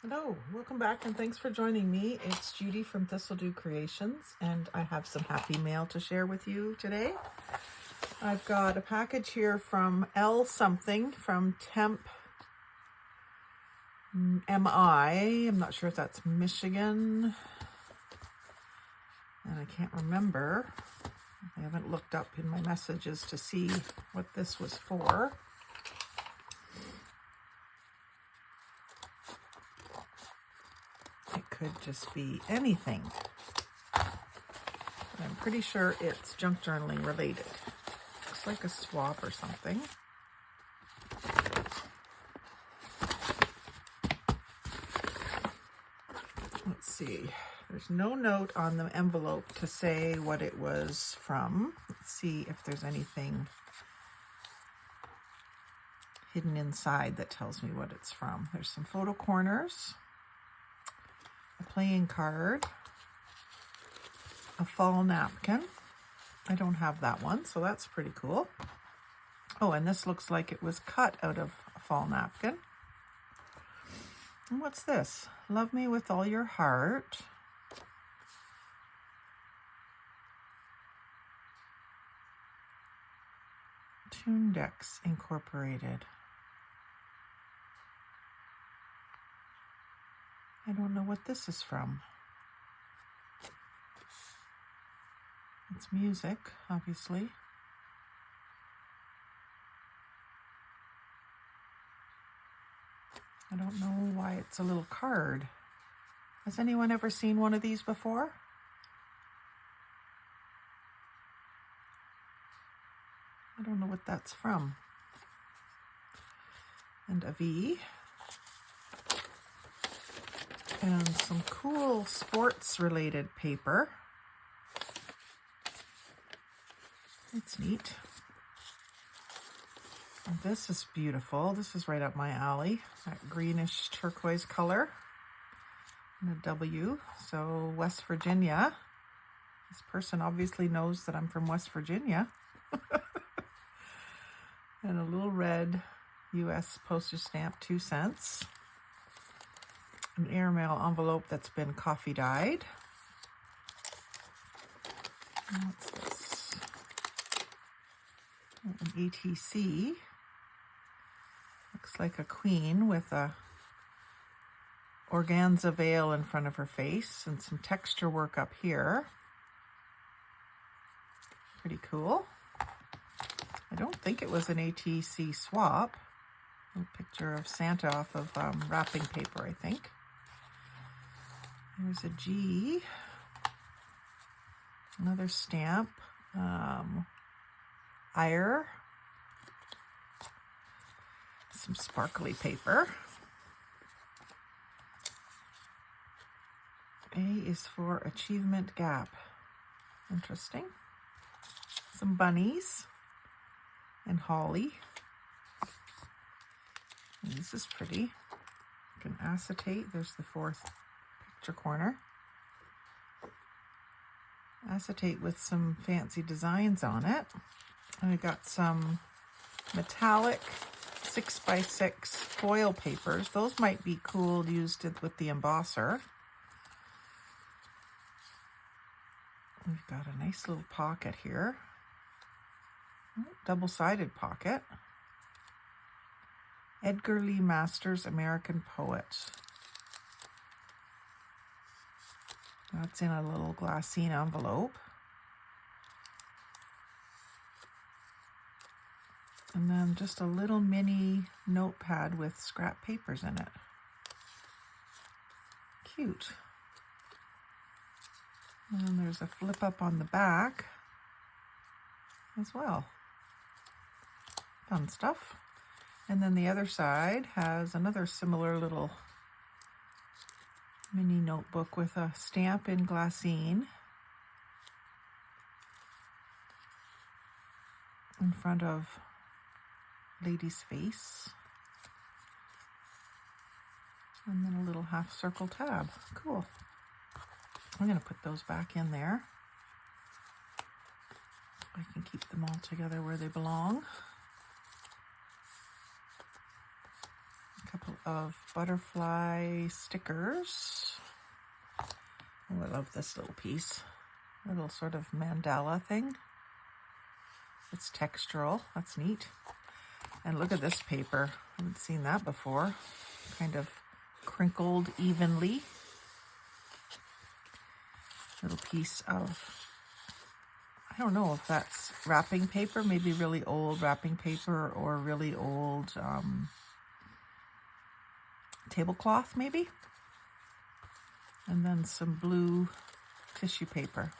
Hello, welcome back and thanks for joining me. It's Judy from Thistledew Creations and I have some happy mail to share with you today. I've got a package here from L something from Temp MI. I'm not sure if that's Michigan and I can't remember. I haven't looked up in my messages to see what this was for. It could just be anything. But I'm pretty sure it's junk journaling related. Looks like a swap or something. Let's see. There's no note on the envelope to say what it was from. Let's see if there's anything hidden inside that tells me what it's from. There's some photo corners, a playing card, a fall napkin. I don't have that one, so that's pretty cool. Oh, and this looks like it was cut out of a fall napkin. And what's this? Love me with all your heart. Tune Decks Incorporated. I don't know what this is from. It's music, obviously. I don't know why it's a little card. Has anyone ever seen one of these before? I don't know what that's from. And a V. And some cool sports related paper. It's neat. And this is beautiful. This is right up my alley. That greenish turquoise color. And a W. So West Virginia. This person obviously knows that I'm from West Virginia. And a little red US postage stamp, 2 cents. An airmail envelope that's been coffee dyed. And what's this? An ATC. Looks like a queen with a organza veil in front of her face and some texture work up here. Pretty cool. I don't think it was an ATC swap. A picture of Santa off of wrapping paper, I think. There's a G, another stamp, ire, some sparkly paper. A is for achievement gap. Interesting. Some bunnies and holly. And this is pretty. You can acetate. There's the 4th corner. Acetate with some fancy designs on it. And we got some metallic 6x6 foil papers. Those might be cool used with the embosser. We've got a nice little pocket here. Double-sided pocket. Edgar Lee Masters, American Poet. That's in a little glassine envelope. And then just a little mini notepad with scrap papers in it. Cute. And then there's a flip up on the back as well. Fun stuff. And then the other side has another similar little mini notebook with a stamp in glassine in front of lady's face. And then a little half circle tab. Cool. I'm going to put those back in there. I can keep them all together where they belong. A couple of butterfly stickers. Oh, I love this little piece. Little sort of mandala thing. It's textural. That's neat. And look at this paper. I haven't seen that before. Kind of crinkled evenly. Little piece of, I don't know if that's wrapping paper, maybe really old wrapping paper or really old tablecloth maybe. And then some blue tissue paper.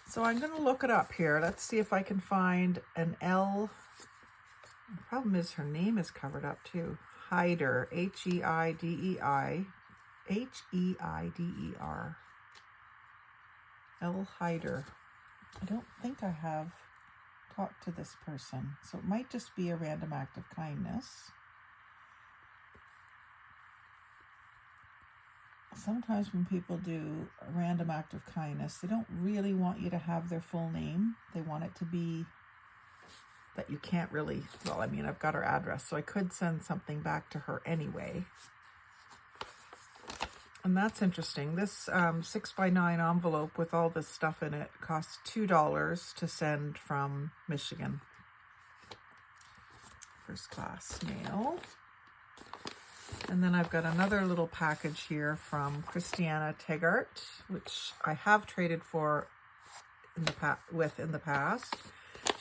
So I'm going to look it up here. Let's see if I can find an L. The problem is her name is covered up too. Heider, H-E-I-D-E-I, H-E-I-D-E-R. L. Heider. I don't think I have talked to this person, so it might just be a random act of kindness. Sometimes when people do a random act of kindness, they don't really want you to have their full name. They want it to be that you can't really, well, I mean, I've got her address, so I could send something back to her anyway. And that's interesting. This 6x9 envelope with all this stuff in it costs $2 to send from Michigan. First class mail. And then I've got another little package here from Christiana Tegart, which I have traded for in the past.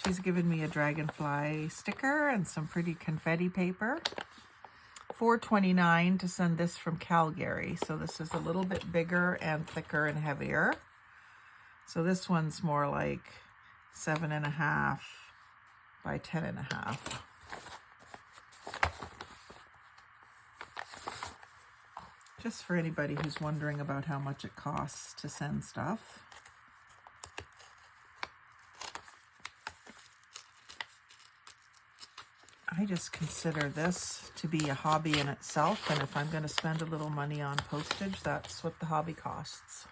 She's given me a dragonfly sticker and some pretty confetti paper. $4.29 to send this from Calgary. So this is a little bit bigger and thicker and heavier. So this one's more like 7.5 by 10.5. Just for anybody who's wondering about how much it costs to send stuff. I just consider this to be a hobby in itself, and if I'm going to spend a little money on postage, that's what the hobby costs.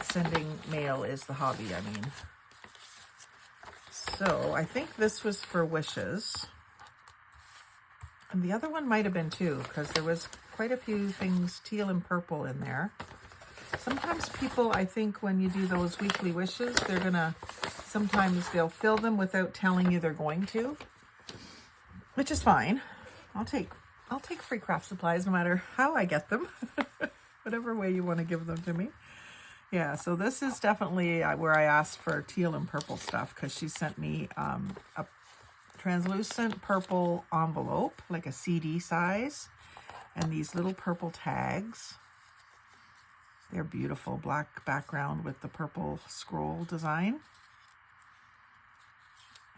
Sending mail is the hobby, I mean. So I think this was for wishes. And the other one might have been too, because there was quite a few things teal and purple in there. Sometimes people, I think when you do those weekly wishes, sometimes they'll fill them without telling you they're going to. Which is fine. I'll take free craft supplies no matter how I get them. Whatever way you want to give them to me. Yeah, so this is definitely where I asked for teal and purple stuff, because she sent me a translucent purple envelope, like a CD size, and these little purple tags. They're beautiful. Black background with the purple scroll design.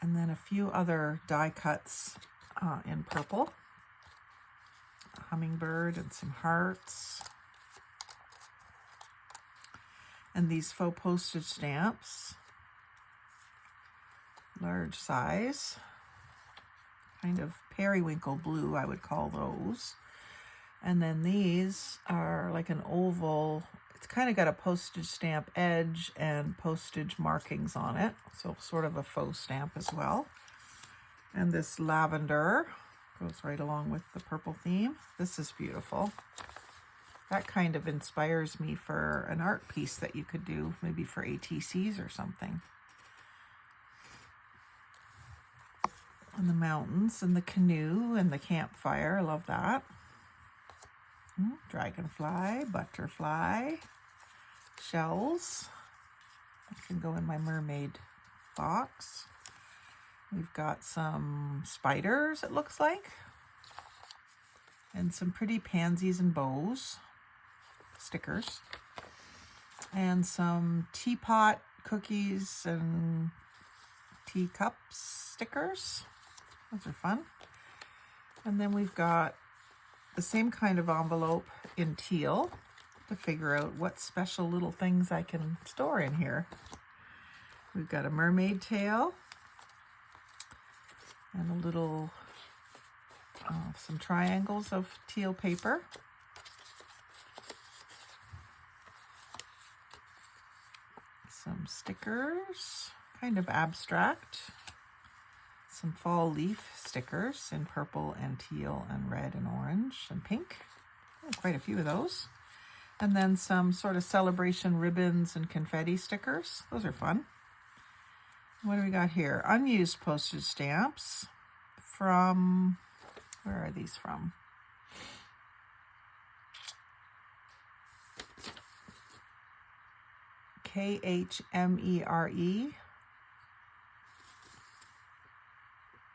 And then a few other die cuts in purple. A hummingbird and some hearts. And these faux postage stamps. Large size. Kind of periwinkle blue, I would call those. And then these are like an oval. It's kind of got a postage stamp edge and postage markings on it. So sort of a faux stamp as well. And this lavender goes right along with the purple theme. This is beautiful. That kind of inspires me for an art piece that you could do maybe for ATCs or something. And the mountains and the canoe and the campfire. I love that. Dragonfly, butterfly, shells. That can go in my mermaid box. We've got some spiders, it looks like. And some pretty pansies and bows. Stickers. And some teapot cookies and teacups stickers. Those are fun. And then we've got the same kind of envelope in teal to figure out what special little things I can store in here. We've got a mermaid tail and a little, some triangles of teal paper. Some stickers, kind of abstract. Some fall leaf stickers in purple and teal and red and orange and pink. Oh, quite a few of those. And then some sort of celebration ribbons and confetti stickers. Those are fun. What do we got here? Unused postage stamps from, where are these from? KHMERE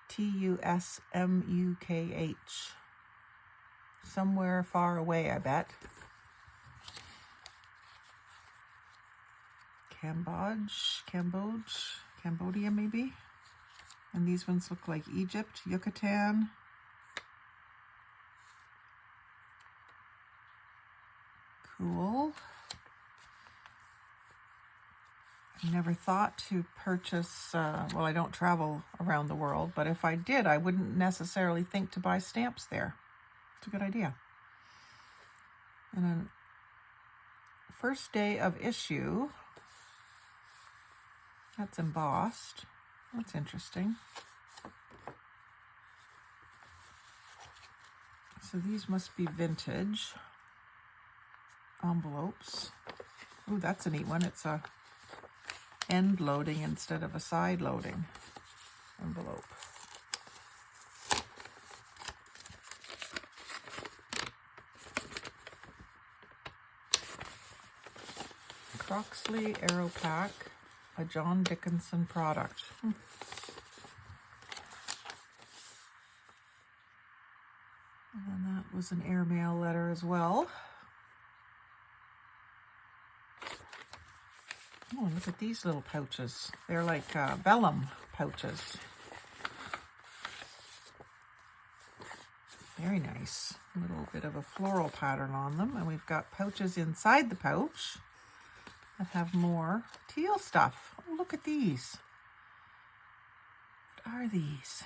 TUSMUKH. Somewhere far away, I bet. Cambodia maybe. And these ones look like Egypt, Yucatan. Cool. I never thought to purchase, well, I don't travel around the world, but if I did, I wouldn't necessarily think to buy stamps there. It's a good idea. And then first day of issue. That's embossed. That's interesting. So these must be vintage envelopes. Ooh, that's a neat one. It's a end loading instead of a side loading envelope. Croxley Aero Pack, a John Dickinson product. And then that was an airmail letter as well. Oh, look at these little pouches. They're like vellum pouches. Very nice. A little bit of a floral pattern on them. And we've got pouches inside the pouch that have more teal stuff. Oh, look at these. What are these?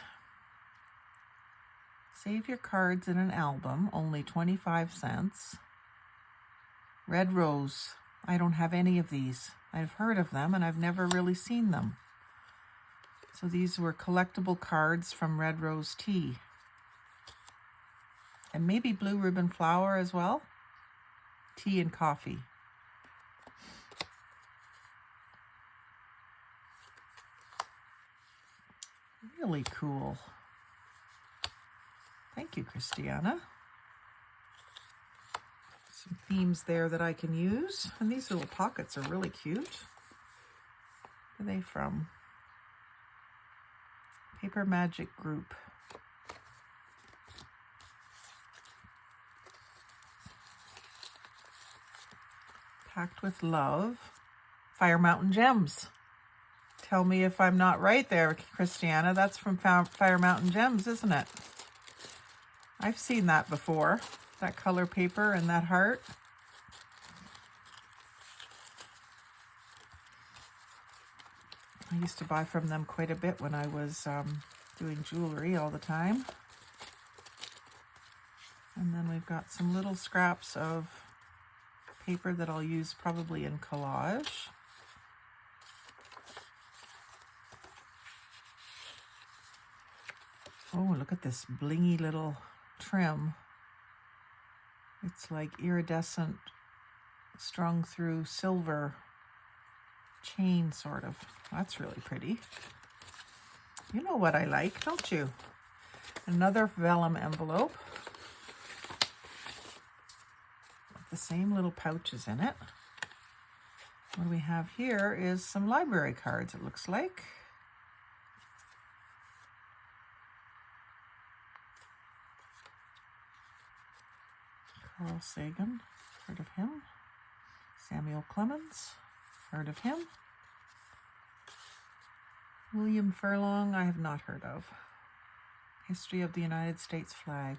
Save your cards in an album, only 25 cents. Red Rose. I don't have any of these. I've heard of them and I've never really seen them. So these were collectible cards from Red Rose Tea. And maybe Blue Ribbon Flower as well. Tea and coffee. Really cool. Thank you, Christiana. Some themes there that I can use. And these little pockets are really cute. Where are they from? Paper Magic Group. Packed with Love. Fire Mountain Gems. Tell me if I'm not right there, Christiana. That's from Fire Mountain Gems, isn't it? I've seen that before. That color paper and that heart. I used to buy from them quite a bit when I was doing jewelry all the time. And then we've got some little scraps of paper that I'll use probably in collage. Oh, look at this blingy little trim. It's like iridescent, strung through silver chain, sort of. That's really pretty. You know what I like, don't you? Another vellum envelope. With the same little pouches in it. What we have here is some library cards, it looks like. Carl Sagan, heard of him. Samuel Clemens, heard of him. William Furlong, I have not heard of. History of the United States flag.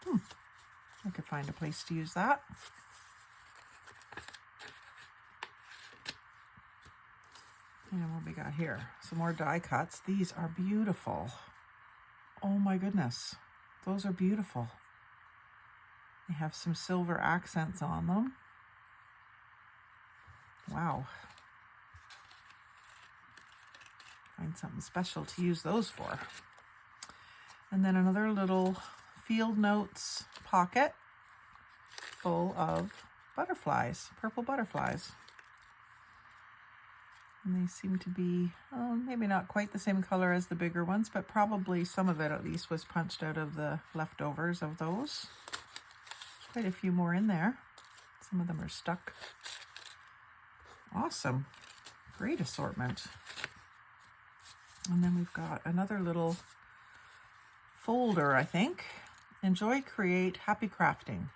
I could find a place to use that. And what we got here? Some more die cuts. These are beautiful. Oh my goodness. Those are beautiful. They have some silver accents on them. Wow. Find something special to use those for. And then another little field notes pocket full of butterflies, purple butterflies. And they seem to be, oh, maybe not quite the same color as the bigger ones, but probably some of it at least was punched out of the leftovers of those. Quite a few more in there. Some of them are stuck. Awesome. Great assortment. And then we've got another little folder, I think. Enjoy, create, happy crafting.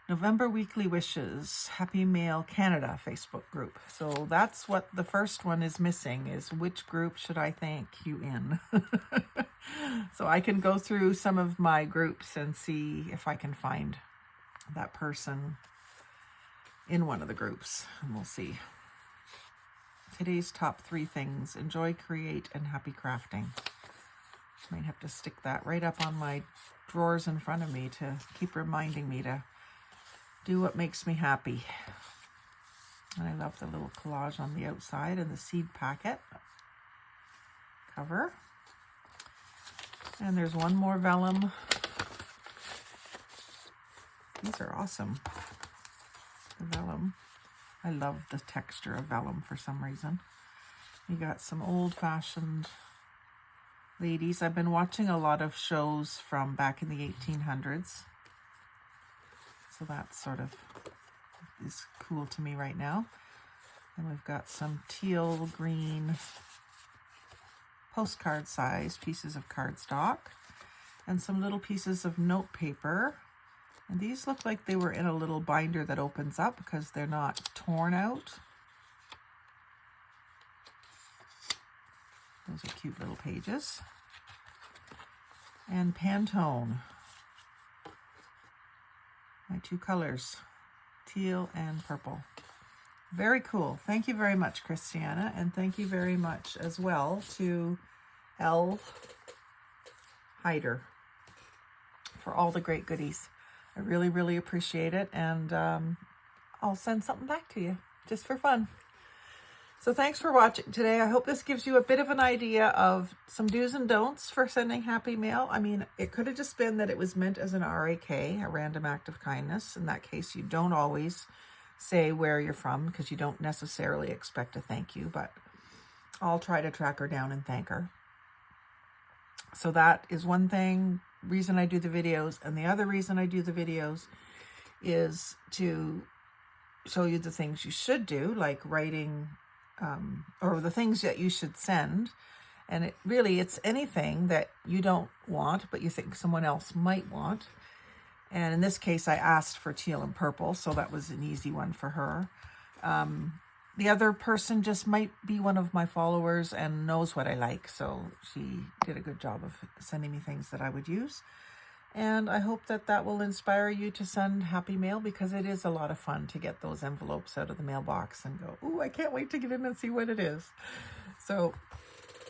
November weekly wishes, Happy Mail Canada Facebook group. So that's what the first one is missing, is which group should I thank you in? So I can go through some of my groups and see if I can find that person in one of the groups, and we'll see. Today's top 3 things: enjoy, create, and happy crafting. Might have to stick that right up on my drawers in front of me to keep reminding me to do what makes me happy. And I love the little collage on the outside and the seed packet cover. And there's one more vellum. These are awesome. The vellum. I love the texture of vellum for some reason. You got some old-fashioned ladies. I've been watching a lot of shows from back in the 1800s. So that sort of is cool to me right now. And we've got some teal green postcard size pieces of cardstock and some little pieces of note paper. And these look like they were in a little binder that opens up because they're not torn out. Those are cute little pages. And Pantone. My 2 colors, teal and purple. Very cool. Thank you very much, Christiana. And thank you very much as well to L. Hyder for all the great goodies. I really, really appreciate it. And I'll send something back to you just for fun. So thanks for watching today. I hope this gives you a bit of an idea of some do's and don'ts for sending happy mail. I mean, it could have just been that it was meant as an RAK, a random act of kindness. In that case, you don't always say where you're from because you don't necessarily expect a thank you, but I'll try to track her down and thank her. So that is one reason I do the videos. And the other reason I do the videos is to show you the things you should do, like writing or the things that you should send. And it's anything that you don't want, but you think someone else might want. And in this case, I asked for teal and purple, so that was an easy one for her. The other person just might be one of my followers and knows what I like, so she did a good job of sending me things that I would use. And I hope that that will inspire you to send happy mail, because it is a lot of fun to get those envelopes out of the mailbox and go, ooh, I can't wait to get in and see what it is. So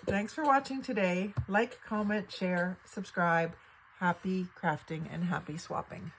thanks for watching today. Like, comment, share, subscribe. Happy crafting and happy swapping.